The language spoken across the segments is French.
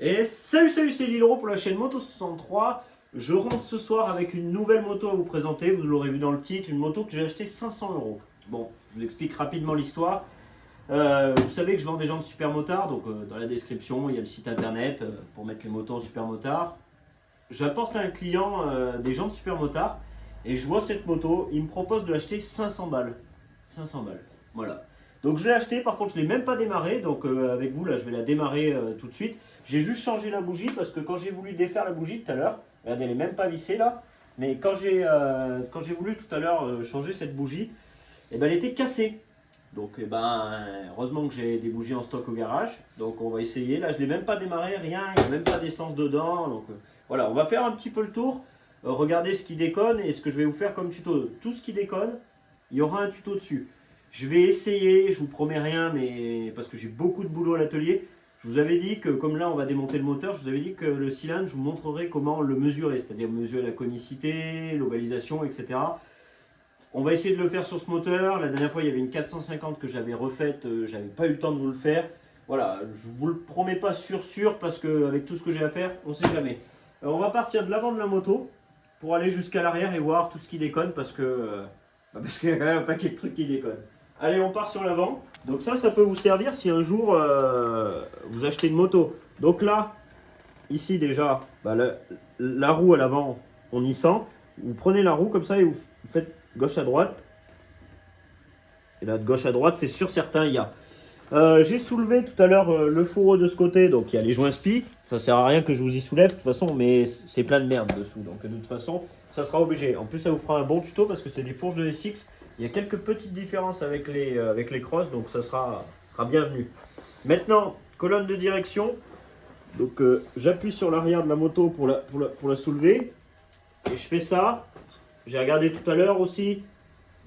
Et salut, c'est Lilro pour la chaîne Moto63. Je rentre ce soir avec une nouvelle moto à vous présenter. Vous l'aurez vu dans le titre, une moto que j'ai achetée 500 euros. Bon, je vous explique rapidement l'histoire. Vous savez que je vends des jantes super motards, donc dans la description il y a le site internet pour mettre les motos en super motard. J'apporte à un client des jantes super motards et je vois cette moto, il me propose de l'acheter 500 balles. 500 balles, voilà. Donc je l'ai acheté, par contre je ne l'ai même pas démarré, donc avec vous là je vais la démarrer tout de suite. J'ai juste changé la bougie parce que quand j'ai voulu défaire la bougie tout à l'heure, regardez elle n'est même pas vissée là, mais quand j'ai voulu tout à l'heure changer cette bougie, eh ben, elle était cassée. Donc eh ben, heureusement que j'ai des bougies en stock au garage, donc on va essayer. Là je ne l'ai même pas démarré, rien, il n'y a même pas d'essence dedans, donc voilà, on va faire un petit peu le tour, regardez ce qui déconne et ce que je vais vous faire comme tuto. Tout ce qui déconne, il y aura un tuto dessus. Je vais essayer, je vous promets rien, mais parce que j'ai beaucoup de boulot à l'atelier. Je vous avais dit que, comme là on va démonter le moteur, je vous avais dit que le cylindre, je vous montrerai comment le mesurer, c'est-à-dire mesurer la conicité, l'ovalisation, etc. On va essayer de le faire sur ce moteur. La dernière fois, il y avait une 450 que j'avais refaite, j'avais pas eu le temps de vous le faire. Voilà, je vous le promets pas sûr, parce qu'avec tout ce que j'ai à faire, on sait jamais. Alors, on va partir de l'avant de la moto pour aller jusqu'à l'arrière et voir tout ce qui déconne, parce qu'il y a quand même un paquet de trucs qui déconnent. Allez, on part sur l'avant. Donc ça peut vous servir si un jour vous achetez une moto. Donc là, ici déjà, bah, la roue à l'avant, on y sent. Vous prenez la roue comme ça et vous faites gauche à droite. Et là, de gauche à droite, c'est sûr certain, il y a. J'ai soulevé tout à l'heure le fourreau de ce côté, donc il y a les joints spi. Ça sert à rien que je vous y soulève de toute façon, mais c'est plein de merde dessous. Donc de toute façon, ça sera obligé. En plus, ça vous fera un bon tuto parce que c'est des fourches de SX. Il y a quelques petites différences avec les crosses, donc ça sera bienvenu. Maintenant, colonne de direction. Donc j'appuie sur l'arrière de la moto pour la soulever. Et je fais ça. J'ai regardé tout à l'heure aussi.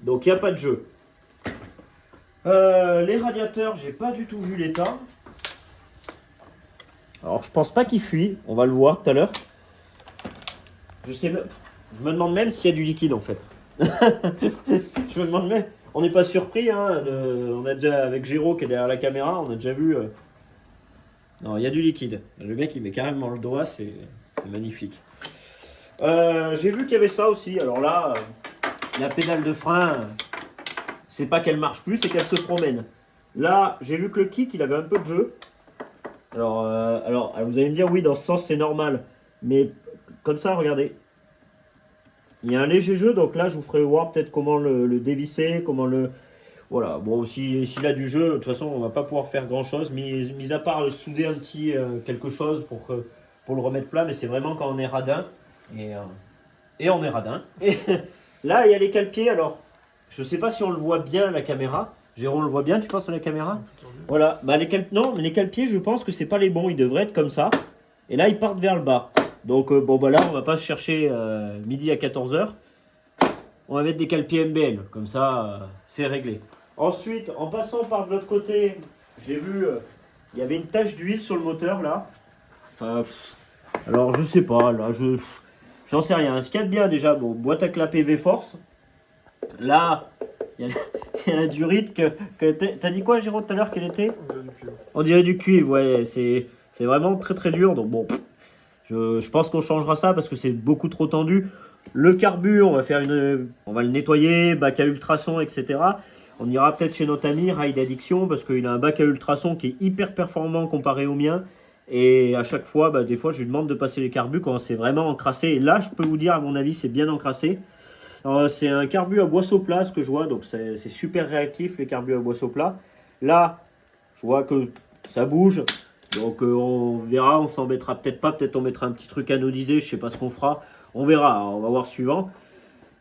Donc il n'y a pas de jeu. Les radiateurs, j'ai pas du tout vu l'état. Alors je pense pas qu'il fuit. On va le voir tout à l'heure. Je me demande même s'il y a du liquide en fait. Je me demande même. On n'est pas surpris, hein, on a déjà, avec Géraud qui est derrière la caméra, on a déjà vu. Non, il y a du liquide. Le mec il met carrément le doigt, c'est magnifique. J'ai vu qu'il y avait ça aussi. Alors là, la pédale de frein, c'est pas qu'elle marche plus, c'est qu'elle se promène. Là, j'ai vu que le kick il avait un peu de jeu. Alors vous allez me dire, oui, dans ce sens c'est normal. Mais comme ça, regardez. Il y a un léger jeu, donc là je vous ferai voir peut-être comment le dévisser, comment le... Voilà, bon, s'il a du jeu, de toute façon on va pas pouvoir faire grand chose, mis à part souder un petit quelque chose pour le remettre plat, mais c'est vraiment quand on est radin, et on est radin. Et là il y a les cale-pieds, alors je sais pas si on le voit bien à la caméra. Jérôme, on le voit bien, tu penses à la caméra? Voilà, bah non, mais les cale-pieds je pense que c'est pas les bons, ils devraient être comme ça, et là ils partent vers le bas. Donc bon bah là on va pas se chercher midi à 14h. On va mettre des cale-pieds MBL, comme ça c'est réglé. Ensuite, en passant par de l'autre côté, j'ai vu il y avait une tache d'huile sur le moteur là. Enfin, alors je sais pas, là j'en sais rien. Ce qu'il y a de bien déjà, bon, boîte à clapper V-Force. Là, il y a la durite que t'as dit quoi Jérôme tout à l'heure qu'elle était? On dirait du cuivre, ouais, c'est vraiment très très dur, donc bon... Je pense qu'on changera ça parce que c'est beaucoup trop tendu. Le carbu, on va le nettoyer, bac à ultrasons, etc. On ira peut-être chez notre ami Ride Addiction parce qu'il a un bac à ultrasons qui est hyper performant comparé au mien. Et à chaque fois, des fois, je lui demande de passer les carbus quand c'est vraiment encrassé. Et là, je peux vous dire, à mon avis, c'est bien encrassé. C'est un carbu à boisseau plat, ce que je vois. Donc, c'est super réactif, les carbus à boisseau plat. Là, je vois que ça bouge. Donc on verra, on s'embêtera peut-être pas, peut-être on mettra un petit truc anodisé, je sais pas ce qu'on fera, on verra, on va voir suivant.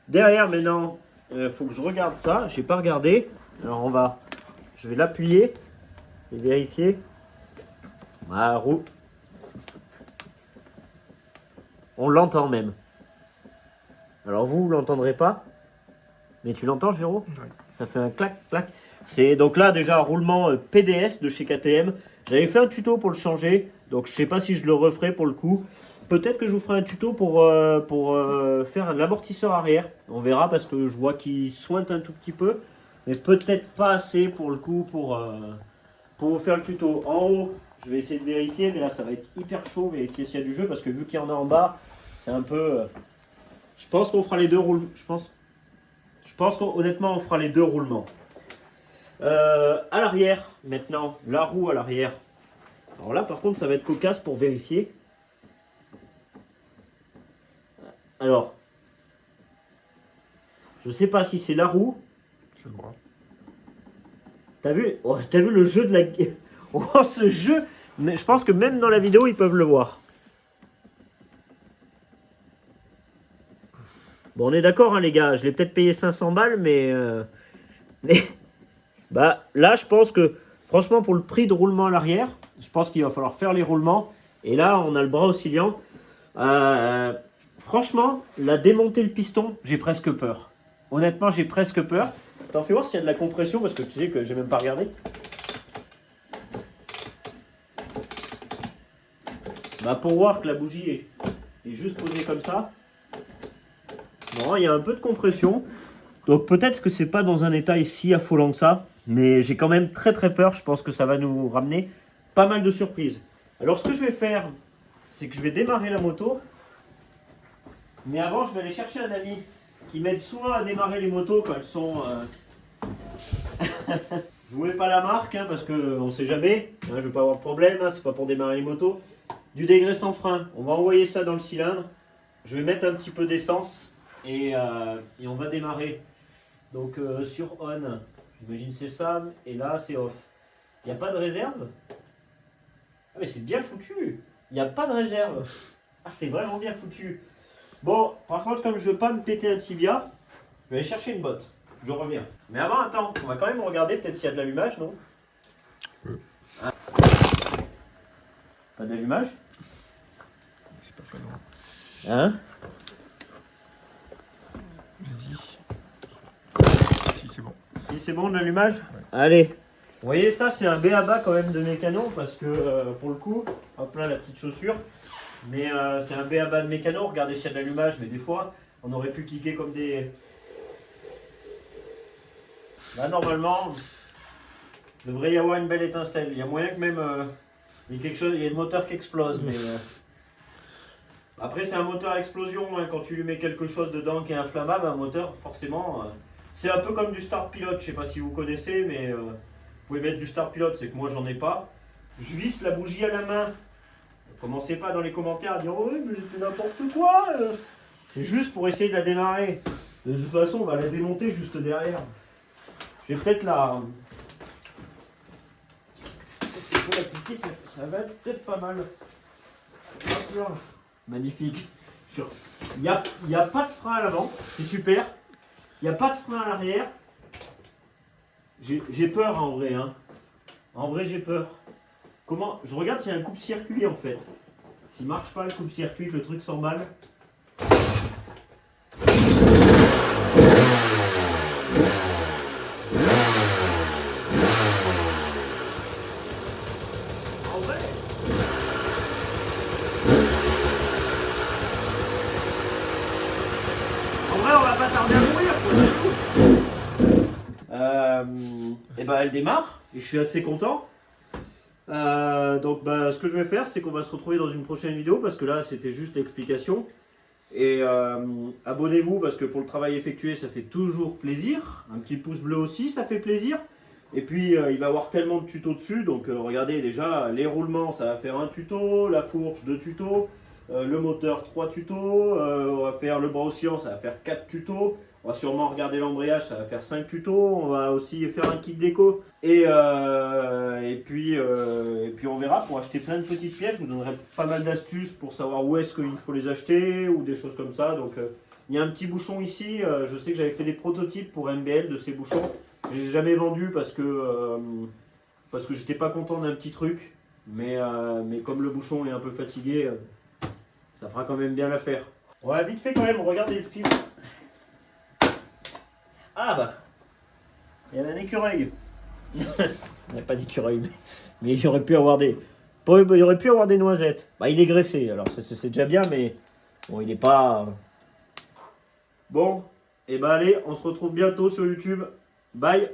Derrière maintenant, il faut que je regarde ça, j'ai pas regardé, alors je vais l'appuyer et vérifier. Ah, roue. On l'entend même. Alors vous l'entendrez pas, mais tu l'entends Géraud? Oui. Ça fait un clac, clac. C'est donc là déjà un roulement PDS de chez KTM. J'avais fait un tuto pour le changer, donc je sais pas si je le referai pour le coup. Peut-être que je vous ferai un tuto pour faire l'amortisseur arrière. On verra parce que je vois qu'il sointe un tout petit peu, mais peut-être pas assez pour le coup pour vous faire le tuto. En haut, Je vais essayer de vérifier, mais là ça va être hyper chaud, vérifier s'il y a du jeu, parce que vu qu'il y en a en bas, c'est un peu... Je pense qu'on fera les deux roulements. Je pense qu'honnêtement on fera les deux roulements. À l'arrière, maintenant, la roue à l'arrière. Alors là par contre ça va être cocasse pour vérifier. Alors, je sais pas si c'est la roue. C'est le bras. T'as vu, oh, t'as vu le jeu de la... Oh, ce jeu. Mais je pense que même dans la vidéo, ils peuvent le voir. Bon, on est d'accord, hein, les gars. Je l'ai peut-être payé 500 balles, mais... Bah, là, je pense que, franchement, pour le prix de roulement à l'arrière, je pense qu'il va falloir faire les roulements. Et là, on a le bras oscillant. Franchement, la démonter le piston, j'ai presque peur. Honnêtement, j'ai presque peur. Attends, fais voir s'il y a de la compression, parce que tu sais que j'ai même pas regardé. Bah, pour voir que la bougie est juste posée comme ça. Non, il y a un peu de compression. Donc peut-être que c'est pas dans un état si affolant que ça. Mais j'ai quand même très peur. Je pense que ça va nous ramener pas mal de surprises. Alors ce que je vais faire, c'est que je vais démarrer la moto. Mais avant, je vais aller chercher un ami qui m'aide souvent à démarrer les motos quand elles sont... Je voulais pas la marque, hein, parce qu'on sait jamais. Hein, je veux pas avoir de problème, hein, c'est pas pour démarrer les motos. Du degré sans frein. On va envoyer ça dans le cylindre. Je vais mettre un petit peu d'essence et on va démarrer. Donc sur on, j'imagine c'est ça, et là c'est off. Il n'y a pas de réserve? Ah mais c'est bien foutu. Il n'y a pas de réserve. Ah c'est vraiment bien foutu. Bon, par contre comme je veux pas me péter un tibia, je vais aller chercher une botte. Je reviens. Mais avant, attends, on va quand même regarder peut-être s'il y a de l'allumage, non? Ah. Pas d'allumage? C'est pas flagrant. Hein? Vas-y. Si, c'est bon. Si c'est bon l'allumage? Ouais. Allez. Vous voyez ça, c'est un b.a.-ba quand même de mécano, parce que pour le coup, hop là la petite chaussure. Mais c'est un b.a.-ba de mécano, regardez s'il y a de l'allumage, mais des fois, on aurait pu cliquer comme des... Là normalement, il devrait y avoir une belle étincelle. Il y a moyen que même il y ait quelque chose, il y a le moteur qui explose. Mais après c'est un moteur à explosion. Hein, quand tu lui mets quelque chose dedans qui est inflammable, un moteur forcément. C'est un peu comme du start pilote. Je sais pas si vous connaissez, mais vous pouvez mettre du start pilote. C'est que moi j'en ai pas. Je visse la bougie à la main. Commencez pas dans les commentaires à dire oh, mais j'ai fait n'importe quoi. C'est juste pour essayer de la démarrer. De toute façon, on va la démonter juste derrière. Je vais peut-être la... Est-ce qu'il faut l'appliquer? Ça va être peut-être pas mal. Hop là. Magnifique. Il n'y a pas de frein à l'avant, c'est super. Il n'y a pas de frein à l'arrière. J'ai peur en vrai. Hein. En vrai, j'ai peur. Comment? Je regarde s'il y a un coupe-circuit en fait. S'il marche pas le coupe-circuit, que le truc s'emballe. Et ben elle démarre et je suis assez content. Donc bah, ce que je vais faire, c'est qu'on va se retrouver dans une prochaine vidéo parce que là c'était juste l'explication. Et abonnez-vous parce que pour le travail effectué ça fait toujours plaisir. Un petit pouce bleu aussi ça fait plaisir. Et puis il va y avoir tellement de tutos dessus. Donc regardez déjà les roulements ça va faire un tuto, la fourche 2 tutos, le moteur 3 tutos, on va faire le bras oscillant ça va faire 4 tutos. On va sûrement regarder l'embrayage, ça va faire 5 tutos. On va aussi faire un kit déco. Et puis on verra pour acheter plein de petites pièces. Je vous donnerai pas mal d'astuces pour savoir où est-ce qu'il faut les acheter ou des choses comme ça. Donc il y a un petit bouchon ici. Je sais que j'avais fait des prototypes pour MBL de ces bouchons. Je les ai jamais vendus parce que j'étais pas content d'un petit truc. Mais comme le bouchon est un peu fatigué, ça fera quand même bien l'affaire. Ouais, vite fait quand même, regardez le film. Ah bah, il y a un écureuil. Il n'y a pas d'écureuil, mais il y aurait pu avoir des... Il y aurait pu avoir des noisettes. Bah il est graissé, alors c'est déjà bien, mais bon il est pas... Bon, et bah allez, on se retrouve bientôt sur YouTube. Bye.